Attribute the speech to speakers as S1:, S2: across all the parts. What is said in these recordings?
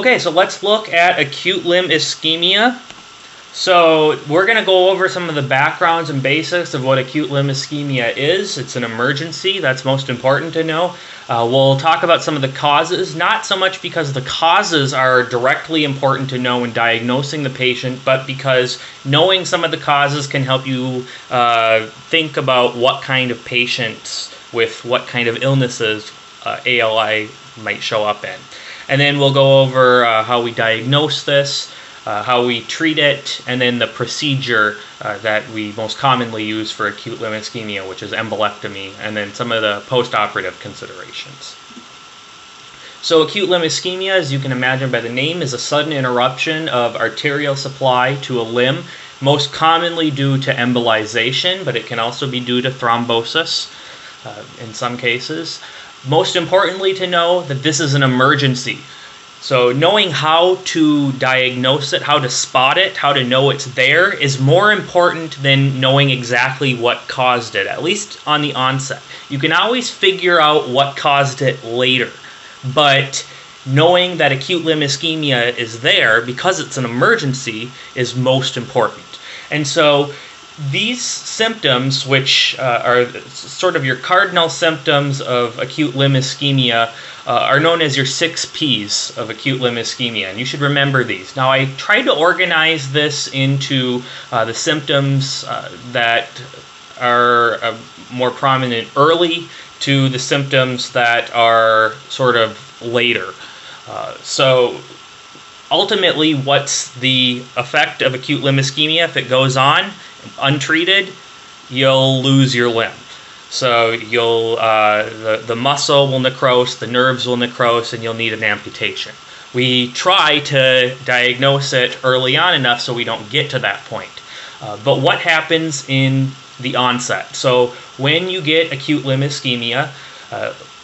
S1: Okay, so let's look at acute limb ischemia. So we're going to go over some of the backgrounds and basics of what acute limb ischemia is. It's an emergency. That's most important to know. We'll talk about some of the causes, not so much because the causes are directly important to know in diagnosing the patient, but because knowing some of the causes can help you think about what kind of patients with what kind of illnesses ALI might show up in. And then we'll go over how we diagnose this, how we treat it, and then the procedure that we most commonly use for acute limb ischemia, which is embolectomy, and then some of the post-operative considerations. So acute limb ischemia, as you can imagine by the name, is a sudden interruption of arterial supply to a limb, most commonly due to embolization, but it can also be due to thrombosis in some cases. Most importantly to know that this is an emergency. So knowing how to diagnose it, how to spot it, how to know it's there is more important than knowing exactly what caused it, at least on the onset. You can always figure out what caused it later, but knowing that acute limb ischemia is there because it's an emergency is most important. And so these symptoms, which are sort of your cardinal symptoms of acute limb ischemia, are known as your 6 Ps of acute limb ischemia, and you should remember these. Now, I tried to organize this into the symptoms that are more prominent early to the symptoms that are sort of later. So ultimately, what's the effect of acute limb ischemia if it goes on untreated? You'll lose your limb. So you'll the muscle will necrose, the nerves will necrose, and you'll need an amputation. We try to diagnose it early on enough so we don't get to that point. But what happens in the onset? So when you get acute limb ischemia,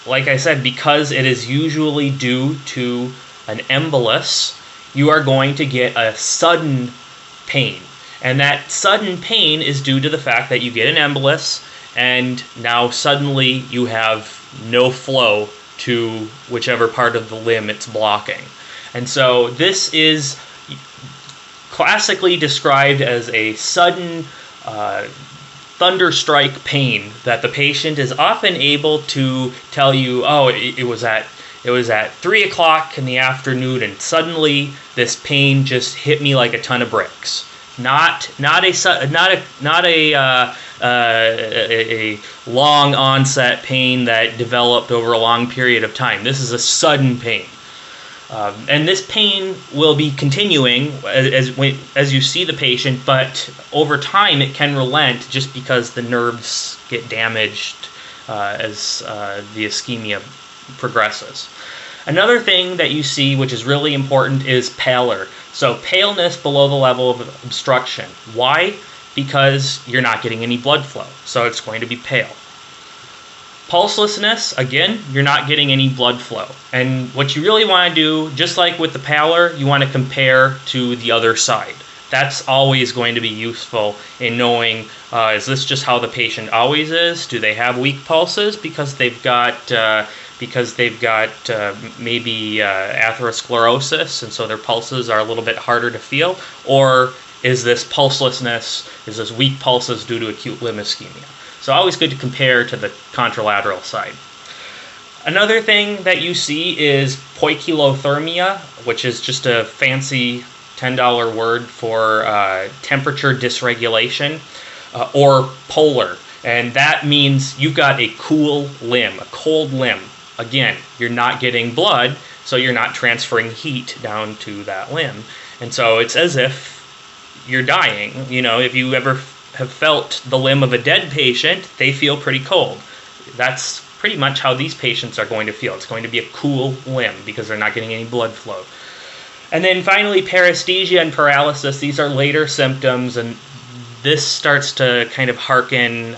S1: like I said, because it is usually due to an embolus, you are going to get a sudden pain. And that sudden pain is due to the fact that you get an embolus, and now suddenly you have no flow to whichever part of the limb it's blocking. And so this is classically described as a sudden thunderstrike pain that the patient is often able to tell you, oh, it was at 3 o'clock in the afternoon, and suddenly this pain just hit me like a ton of bricks. Not a long onset pain that developed over a long period of time. This is a sudden pain. And this pain will be continuing as you see the patient, but over time it can relent just because the nerves get damaged as the ischemia progresses. Another thing that you see, which is really important, is pallor. So paleness below the level of obstruction. Why? Because you're not getting any blood flow, so it's going to be pale. Pulselessness, again, you're not getting any blood flow. And what you really want to do, just like with the pallor, you want to compare to the other side. That's always going to be useful in knowing, is this just how the patient always is? Do they have weak pulses because they've got maybe atherosclerosis, and so their pulses are a little bit harder to feel? Or is this pulselessness, is this weak pulses due to acute limb ischemia? So always good to compare to the contralateral side. Another thing that you see is poikilothermia, which is just a fancy $10 word for temperature dysregulation, or polar. And that means you've got a cool limb, a cold limb. Again, you're not getting blood, so you're not transferring heat down to that limb. And so it's as if you're dying. You know, if you ever have felt the limb of a dead patient, they feel pretty cold. That's pretty much how these patients are going to feel. It's going to be a cool limb because they're not getting any blood flow. And then finally, paresthesia and paralysis. These are later symptoms, and this starts to kind of hearken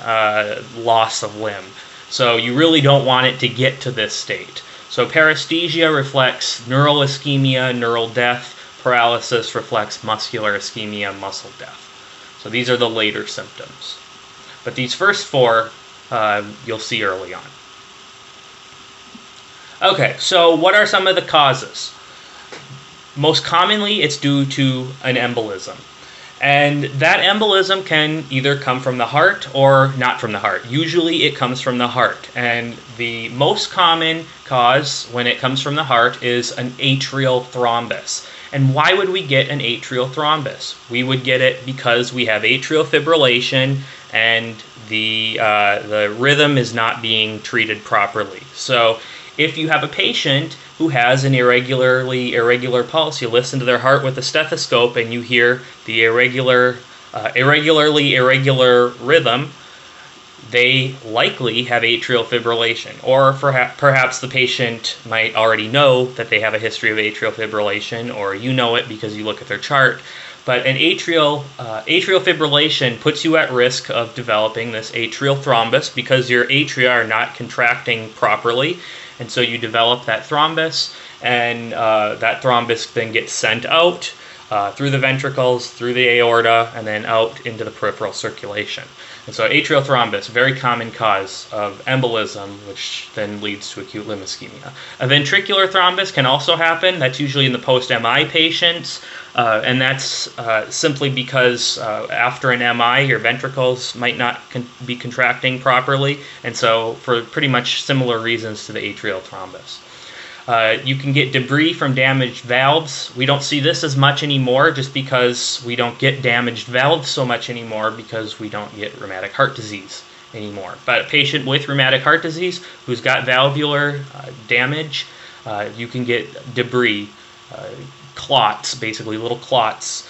S1: loss of limb. So you really don't want it to get to this state. So paresthesia reflects neural ischemia, neural death. Paralysis reflects muscular ischemia, muscle death. So these are the later symptoms. But these first 4 you'll see early on. Okay, so what are some of the causes? Most commonly, it's due to an embolism. And that embolism can either come from the heart or not from the heart. Usually it comes from the heart. And the most common cause when it comes from the heart is an atrial thrombus. And why would we get an atrial thrombus? We would get it because we have atrial fibrillation and the rhythm is not being treated properly. So if you have a patient who has an irregular pulse, you listen to their heart with a stethoscope and you hear the irregularly irregular rhythm, they likely have atrial fibrillation. Or perhaps the patient might already know that they have a history of atrial fibrillation, or you know it because you look at their chart. But an atrial fibrillation puts you at risk of developing this atrial thrombus because your atria are not contracting properly. And so you develop that thrombus, and that thrombus then gets sent out through the ventricles, through the aorta, and then out into the peripheral circulation. And so atrial thrombus, very common cause of embolism, which then leads to acute limb ischemia. A ventricular thrombus can also happen. That's usually in the post-MI patients, and that's simply because after an MI, your ventricles might not be contracting properly, and so for pretty much similar reasons to the atrial thrombus. You can get debris from damaged valves. We don't see this as much anymore just because we don't get damaged valves so much anymore because we don't get rheumatic heart disease anymore. But a patient with rheumatic heart disease who's got valvular damage, you can get debris, clots, basically little clots,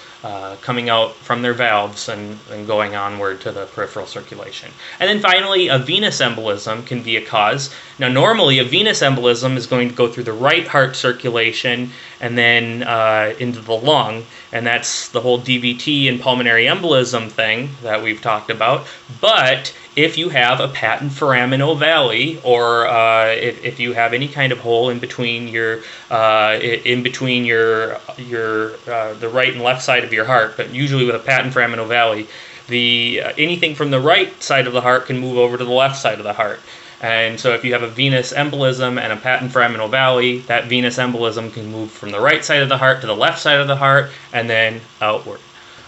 S1: coming out from their valves and going onward to the peripheral circulation. And then finally, a venous embolism can be a cause. Now, normally, a venous embolism is going to go through the right heart circulation and then into the lung, and that's the whole DVT and pulmonary embolism thing that we've talked about. But if you have a patent foraminal-valley, or if you have any kind of hole in between the right and left side of your heart, but usually with a patent foraminal-valley, anything from the right side of the heart can move over to the left side of the heart. And so if you have a venous embolism and a patent foraminal-valley, that venous embolism can move from the right side of the heart to the left side of the heart and then outward.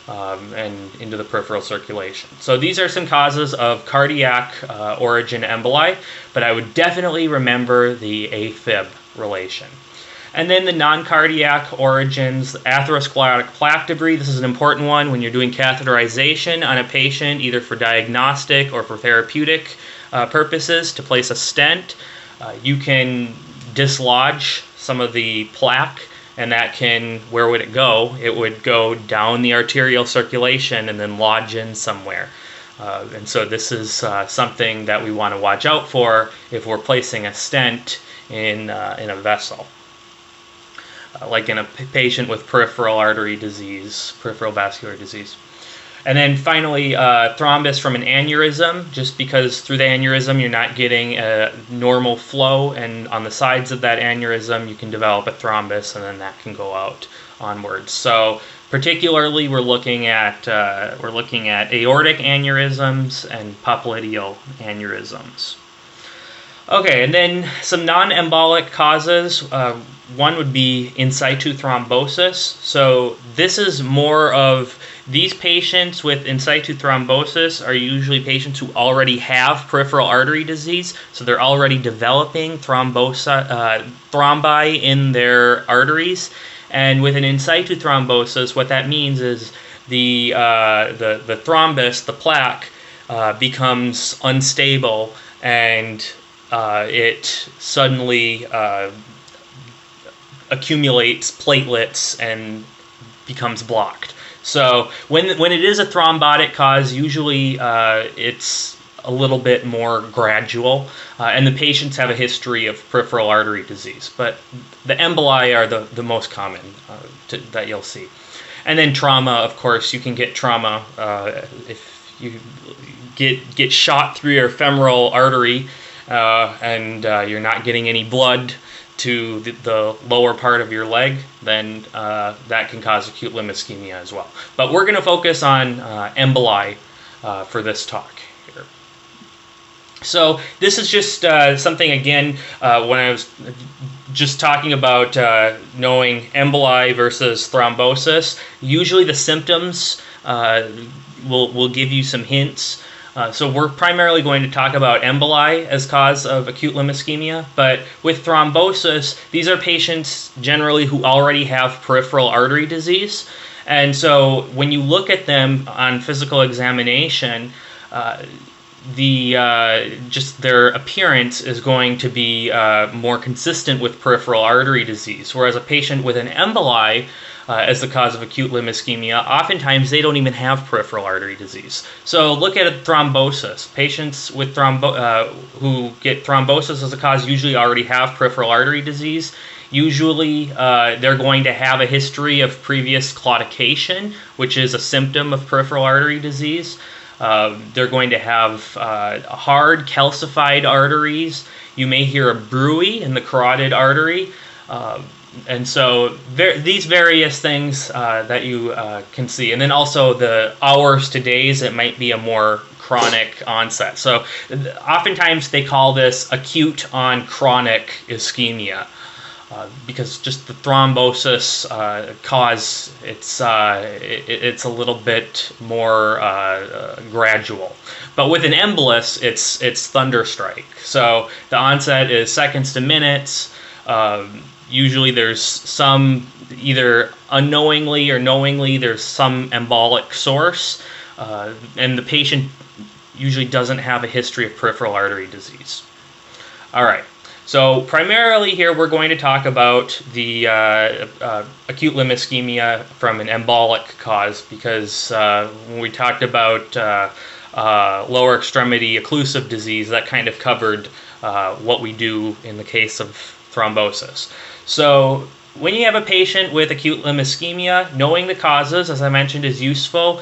S1: And into the peripheral circulation. So these are some causes of cardiac origin emboli, but I would definitely remember the AFib relation. And then the non-cardiac origins, atherosclerotic plaque debris. This is an important one when you're doing catheterization on a patient, either for diagnostic or for therapeutic purposes to place a stent. You can dislodge some of the plaque, and that where would it go? It would go down the arterial circulation and then lodge in somewhere. And so this is something that we want to watch out for if we're placing a stent in a vessel. Like in a patient with peripheral artery disease, peripheral vascular disease. And then finally, thrombus from an aneurysm, just because through the aneurysm you're not getting a normal flow, and on the sides of that aneurysm you can develop a thrombus, and then that can go out onwards. So particularly we're looking at aortic aneurysms and popliteal aneurysms. Okay, and then some non-embolic causes. One would be in situ thrombosis. So this is more of these patients with in situ thrombosis are usually patients who already have peripheral artery disease, so they're already developing thrombi in their arteries. And with an in situ thrombosis, what that means is the thrombus, the plaque, becomes unstable, and it suddenly accumulates platelets and becomes blocked. So when it is a thrombotic cause, usually it's a little bit more gradual, and the patients have a history of peripheral artery disease. But the emboli are the most common that you'll see. And then trauma, of course, you can get trauma if you get shot through your femoral artery and you're not getting any blood to the lower part of your leg, then that can cause acute limb ischemia as well. But we're going to focus on emboli for this talk here. So this is just something, again, when I was just talking about knowing emboli versus thrombosis, usually the symptoms will give you some hints. So we're primarily going to talk about emboli as cause of acute limb ischemia, but with thrombosis, these are patients generally who already have peripheral artery disease. And so when you look at them on physical examination, just their appearance is going to be more consistent with peripheral artery disease, whereas a patient with an emboli as the cause of acute limb ischemia, oftentimes they don't even have peripheral artery disease. So look at thrombosis. Patients with who get thrombosis as a cause usually already have peripheral artery disease. Usually they're going to have a history of previous claudication, which is a symptom of peripheral artery disease. They're going to have hard calcified arteries. You may hear a bruit in the carotid artery. And so these various things that you can see. And then also the hours to days, it might be a more chronic onset. So oftentimes they call this acute on chronic ischemia. Because just the thrombosis cause, it's a little bit more gradual. But with an embolus, it's thunderstrike. So the onset is seconds to minutes. Usually there's some, either unknowingly or knowingly, there's some embolic source. And the patient usually doesn't have a history of peripheral artery disease. All right. So primarily here we're going to talk about the acute limb ischemia from an embolic cause, because when we talked about lower extremity occlusive disease, that kind of covered what we do in the case of thrombosis. So when you have a patient with acute limb ischemia, knowing the causes, as I mentioned, is useful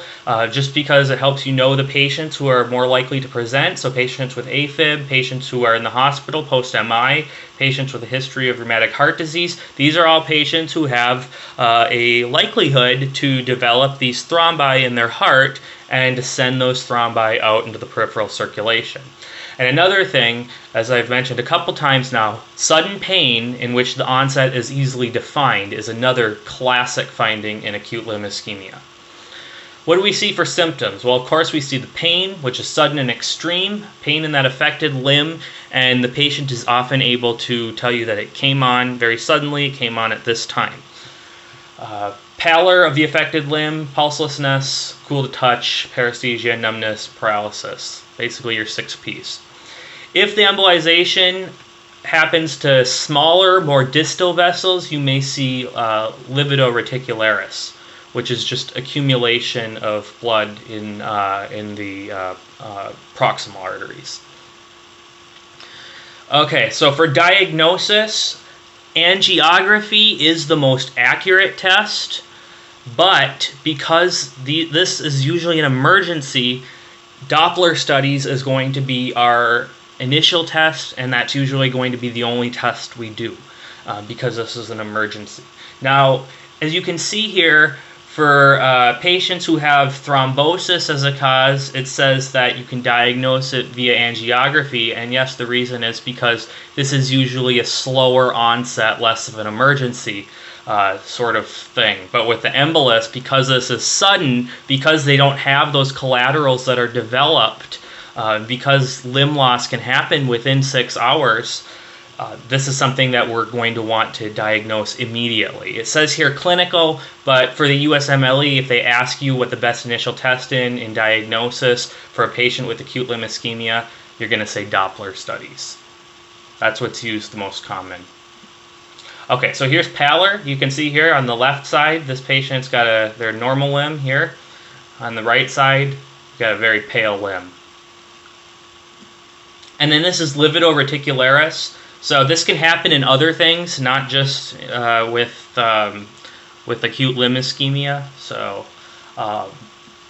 S1: just because it helps you know the patients who are more likely to present. So patients with AFib, patients who are in the hospital post-MI, patients with a history of rheumatic heart disease. These are all patients who have a likelihood to develop these thrombi in their heart and to send those thrombi out into the peripheral circulation. And another thing, as I've mentioned a couple times now, sudden pain in which the onset is easily defined is another classic finding in acute limb ischemia. What do we see for symptoms? Well, of course, we see the pain, which is sudden and extreme, pain in that affected limb, and the patient is often able to tell you that it came on very suddenly, it came on at this time. Pallor of the affected limb, pulselessness, cool to touch, paresthesia, numbness, paralysis. Basically your 6 Ps. If the embolization happens to smaller, more distal vessels, you may see livido-reticularis, which is just accumulation of blood in the proximal arteries. Okay, so for diagnosis, angiography is the most accurate test, but because this is usually an emergency, Doppler studies is going to be our initial test, and that's usually going to be the only test we do because this is an emergency. Now, as you can see here, for patients who have thrombosis as a cause, it says that you can diagnose it via angiography, and yes, the reason is because this is usually a slower onset, less of an emergency sort of thing. But with the embolus, because this is sudden, because they don't have those collaterals that are developed, because limb loss can happen within 6 hours, this is something that we're going to want to diagnose immediately. It says here clinical, but for the USMLE, if they ask you what the best initial test in diagnosis for a patient with acute limb ischemia, you're going to say Doppler studies. That's what's used the most common. Okay, so here's Pallor. You can see here on the left side, this patient's got their normal limb here. On the right side, got a very pale limb. And then this is livido-reticularis. So this can happen in other things, not just with acute limb ischemia. So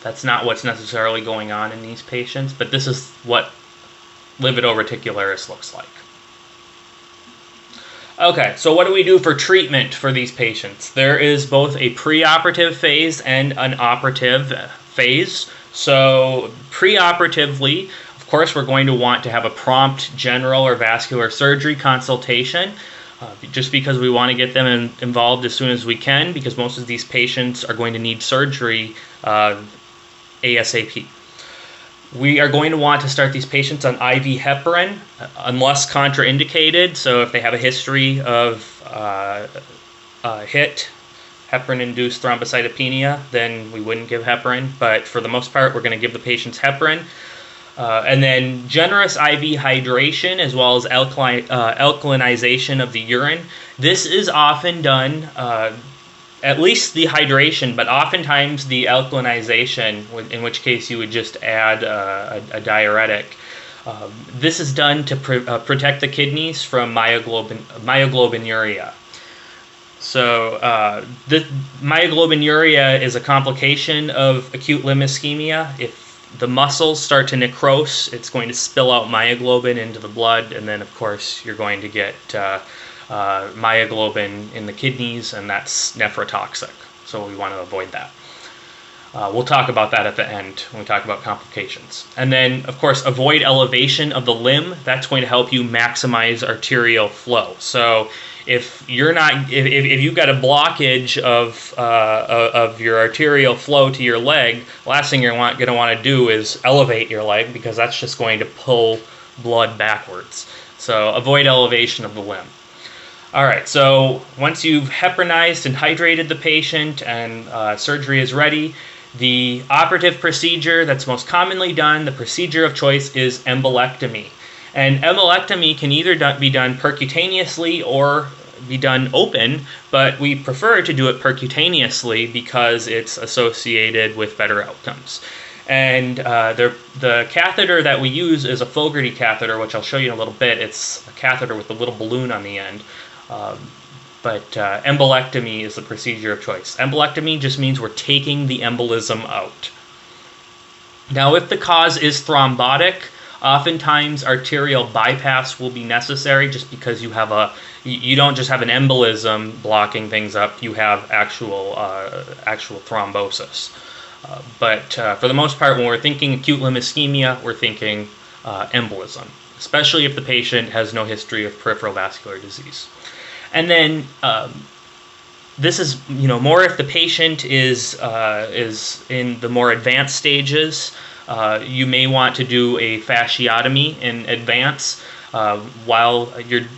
S1: that's not what's necessarily going on in these patients, but this is what livido-reticularis looks like. Okay, so what do we do for treatment for these patients? There is both a preoperative phase and an operative phase. So preoperatively, of course, we're going to want to have a prompt general or vascular surgery consultation. just because we want to get them involved as soon as we can, because most of these patients are going to need surgery ASAP. We are going to want to start these patients on IV heparin unless contraindicated. So if they have a history of HIT, heparin-induced thrombocytopenia, then we wouldn't give heparin. But for the most part, we're going to give the patients heparin. And then generous IV hydration as well as alkalinization of the urine. This is often done, at least the hydration, but oftentimes the alkalinization, in which case you would just add a diuretic. This is done to protect the kidneys from myoglobinuria. So the myoglobinuria is a complication of acute limb ischemia. If the muscles start to necrose, it's going to spill out myoglobin into the blood, and then of course you're going to get myoglobin in the kidneys, and that's nephrotoxic. So we want to avoid that. We'll talk about that at the end when we talk about complications. And then, of course, avoid elevation of the limb. That's going to help you maximize arterial flow. So if you're not, if you've got a blockage of your arterial flow to your leg, the last thing you're going to want to do is elevate your leg, because that's just going to pull blood backwards. So avoid elevation of the limb. All right, so once you've heparinized and hydrated the patient and surgery is ready, the operative procedure that's most commonly done, the procedure of choice, is embolectomy. And embolectomy can either be done percutaneously or be done open, but we prefer to do it percutaneously because it's associated with better outcomes. And the catheter that we use is a Fogarty catheter, which I'll show you in a little bit. It's a catheter with a little balloon on the end. But embolectomy is the procedure of choice. Embolectomy just means we're taking the embolism out. Now, if the cause is thrombotic, oftentimes arterial bypass will be necessary, just because you don't just have an embolism blocking things up, you have actual thrombosis. But for the most part, when we're thinking acute limb ischemia, we're thinking embolism, especially if the patient has no history of peripheral vascular disease. And then this is, more if the patient is in the more advanced stages. You may want to do a fasciotomy in advance while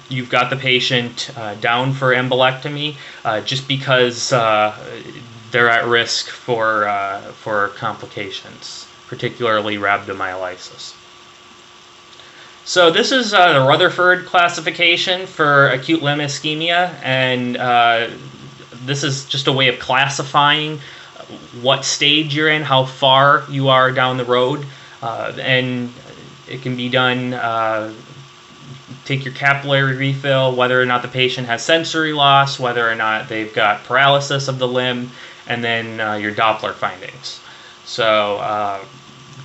S1: you've got the patient down for embolectomy, just because they're at risk for complications, particularly rhabdomyolysis. So this is the Rutherford classification for acute limb ischemia, and this is just a way of classifying what stage you're in, how far you are down the road, and it can be done, take your capillary refill, whether or not the patient has sensory loss, whether or not they've got paralysis of the limb, and then your Doppler findings. So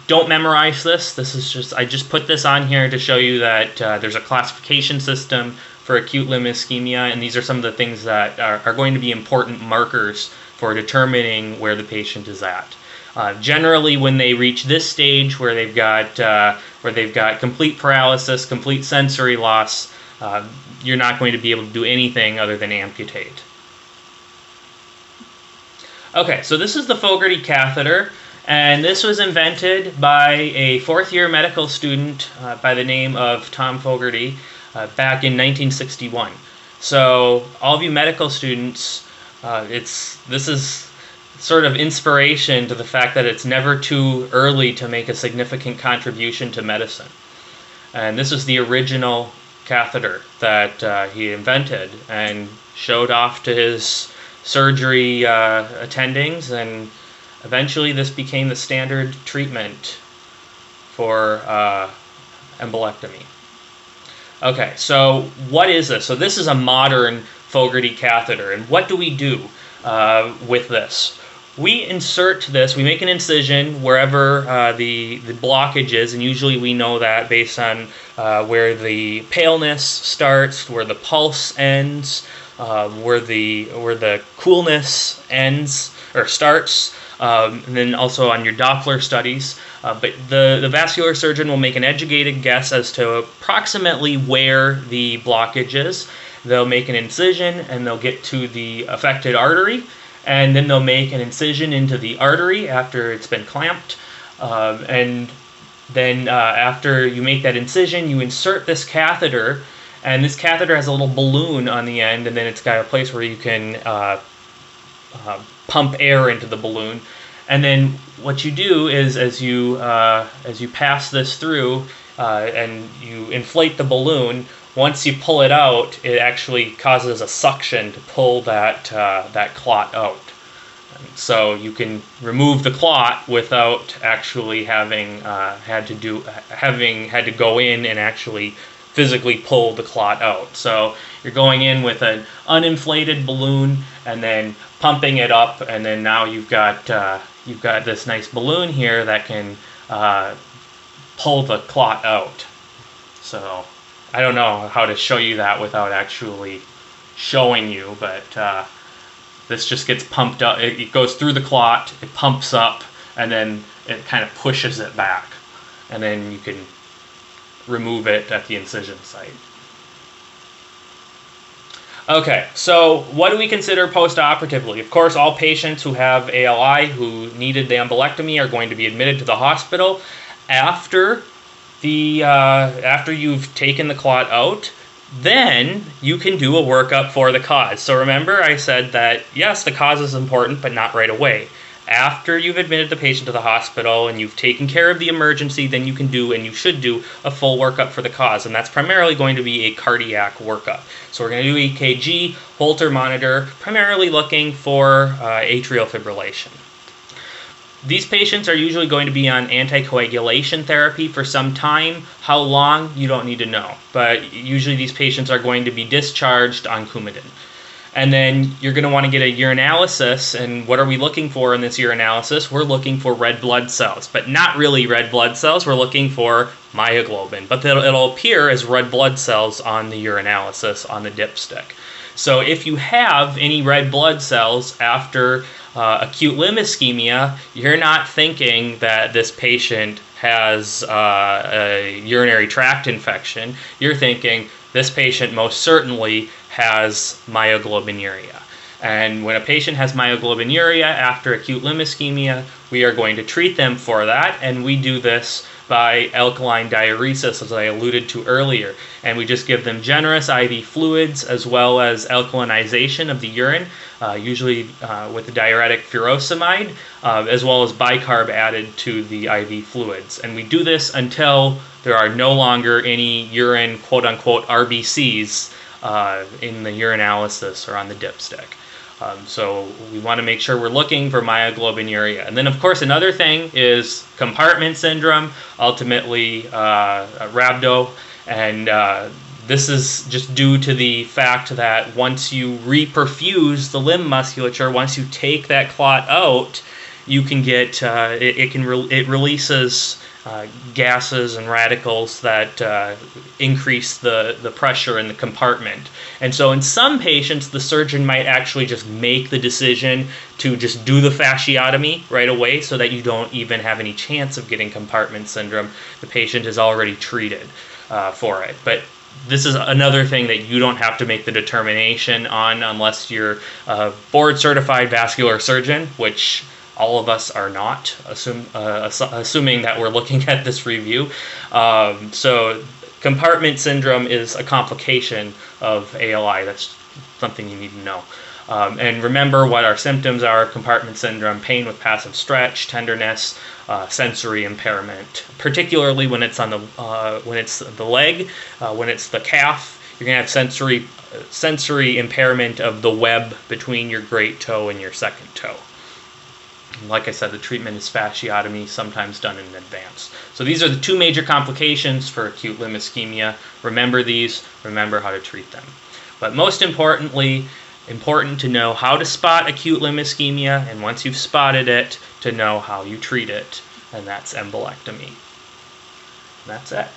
S1: don't memorize this. This is I just put this on here to show you that there's a classification system for acute limb ischemia, and these are some of the things that are going to be important markers for determining where the patient is at. Generally, when they reach this stage where they've got complete paralysis, complete sensory loss, you're not going to be able to do anything other than amputate. Okay, so this is the Fogarty catheter, and this was invented by a fourth-year medical student by the name of Tom Fogarty back in 1961. So all of you medical students, this is sort of inspiration to the fact that it's never too early to make a significant contribution to medicine. And this is the original catheter that he invented and showed off to his surgery attendings, and eventually this became the standard treatment for embolectomy. Okay, so what is this? So this is a modern Fogarty catheter, and what do we do with this? We insert this, we make an incision wherever the blockage is, and usually we know that based on where the paleness starts, where the pulse ends, where the coolness ends or starts, and then also on your Doppler studies. But the vascular surgeon will make an educated guess as to approximately where the blockage is. they'll make an incision and they'll get to the affected artery, and then they'll make an incision into the artery after it's been clamped, and then after you make that incision, you insert this catheter, and this catheter has a little balloon on the end, and then it's got a place where you can pump air into the balloon. And then what you do is, as you pass this through and you inflate the balloon, once you pull it out, it actually causes a suction to pull that clot out. And so you can remove the clot without actually having had to go in and actually physically pull the clot out. So you're going in with an uninflated balloon and then pumping it up, and then now you've got this nice balloon here that can pull the clot out. So I don't know how to show you that without actually showing you, but this just gets pumped up. It goes through the clot, it pumps up, and then it kind of pushes it back. And then you can remove it at the incision site. Okay, so what do we consider postoperatively? Of course, all patients who have ALI who needed the embolectomy are going to be admitted to the hospital after you've taken the clot out. Then you can do a workup for the cause. So remember, I said that yes, the cause is important, but not right away. After you've admitted the patient to the hospital and you've taken care of the emergency, then you can do, and you should do, a full workup for the cause. And that's primarily going to be a cardiac workup. So we're going to do EKG, Holter monitor, primarily looking for atrial fibrillation. These patients are usually going to be on anticoagulation therapy for some time. How long, you don't need to know. But usually these patients are going to be discharged on Coumadin. And then you're going to want to get a urinalysis, and what are we looking for in this urinalysis? We're looking for red blood cells, but not really red blood cells. We're looking for myoglobin, but it'll appear as red blood cells on the urinalysis on the dipstick. So if you have any red blood cells after acute limb ischemia, you're not thinking that this patient has a urinary tract infection. You're thinking this patient most certainly has myoglobinuria. And when a patient has myoglobinuria after acute limb ischemia, we are going to treat them for that, and we do this by alkaline diuresis, as I alluded to earlier. And we just give them generous IV fluids as well as alkalinization of the urine, usually with the diuretic furosemide, as well as bicarb added to the IV fluids. And we do this until there are no longer any urine, quote-unquote, RBCs in the urinalysis or on the dipstick. So we want to make sure we're looking for myoglobinuria. And then, of course, another thing is compartment syndrome, ultimately rhabdo. And this is just due to the fact that once you reperfuse the limb musculature, once you take that clot out, you can get, it releases gases and radicals that increase the pressure in the compartment. And so in some patients, the surgeon might actually just make the decision to just do the fasciotomy right away so that you don't even have any chance of getting compartment syndrome. The patient is already treated for it. But this is another thing that you don't have to make the determination on unless you're a board-certified vascular surgeon, which all of us are not, assuming that we're looking at this review. So compartment syndrome is a complication of ALI. That's something you need to know. And remember what our symptoms are: compartment syndrome, pain with passive stretch, tenderness, sensory impairment, particularly when it's on the leg, when it's the calf. You're going to have sensory impairment of the web between your great toe and your second toe. Like I said, the treatment is fasciotomy, sometimes done in advance. So these are the two major complications for acute limb ischemia. Remember these, remember how to treat them. But most importantly, important to know how to spot acute limb ischemia, and once you've spotted it, to know how you treat it, and that's embolectomy. And that's it.